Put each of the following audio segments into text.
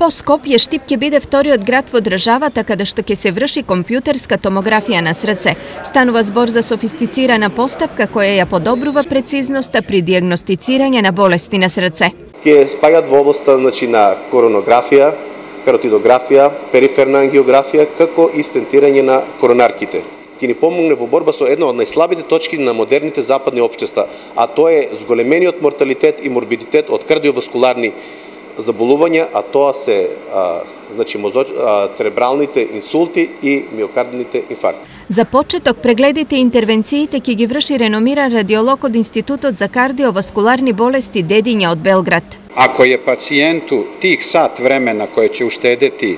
По Скопје Штип ќе биде вториот град во државата каде што ќе се врши компјутерска томографија на срце. Станува збор за софистицирана постапка која ја подобрува прецизноста при дијагностицирање на болести на срце. Ќе спаѓаат во областа на коронографија, каротидографија, периферна ангиографија, како и стентирање на коронарките. Ќе ни помогне во борба со една од најслабите точки на модерните западни општества, а тоа е зголемениот морталитет и морбидитет од кардиоваскуларни заболувања, а тоа се церебралните инсулти и миокардните инфаркти. За почеток, прегледите и интервенциите ќе ги врши реномиран радиолог од Институтот за кардиоваскуларни болести Дедиња од Белград. Ако е пациенту тих сат времена кој ќе уштедети,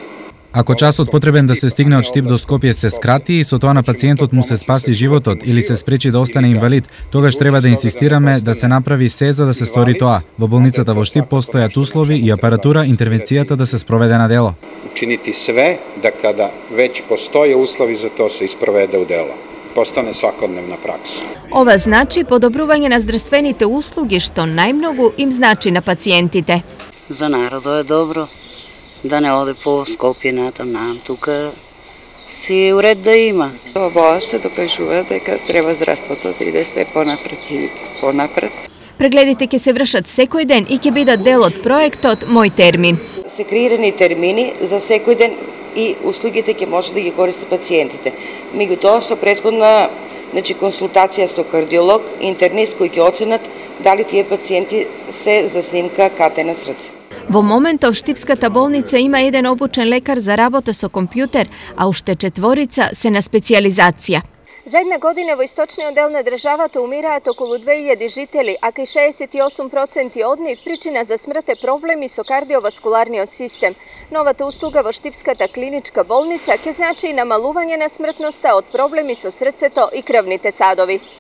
ако часот потребен да се стигне од Штип до Скопје се скрати и со тоа на пациентот му се спаси животот или се спречи да остане инвалид, тогаш треба да инсистираме да се направи се за да се стори тоа. Во болницата во Штип постојат услови и апаратура интервенцијата да се спроведе на дело. Учинити све да када веќе постоје услови за тоа се испроведе у дело. Постане свакодневна пракса. Ова значи подобрување на здравствените услуги што најмногу им значи на пациентите. За народот е добро да не оде по Скопје натам, тука си уред да има. Ова се докажува дека треба здравството да иде се понапред и понапред. Прегледите ќе се вршат секој ден и ќе бидат дел од проектот Мој термин. Се креирани термини за секој ден и услугите ќе може да ги користат пациентите. Меѓутоа со претходна консултација со кардиолог, интернист кои ќе оценат дали тие пациенти се за снимка КТ на срце. Во моментов Штипската болница има еден обучен лекар за работа со компјутер, а уште 4 се на специјализација. За една година во источниот дел на државата умираат околу 2000 жители, а кај 68% од нив причина за смрт е проблеми со кардиоваскуларниот систем. Новата услуга во Штипската клиничка болница ќе значи и намалување на смртноста од проблеми со срцето и крвните садови.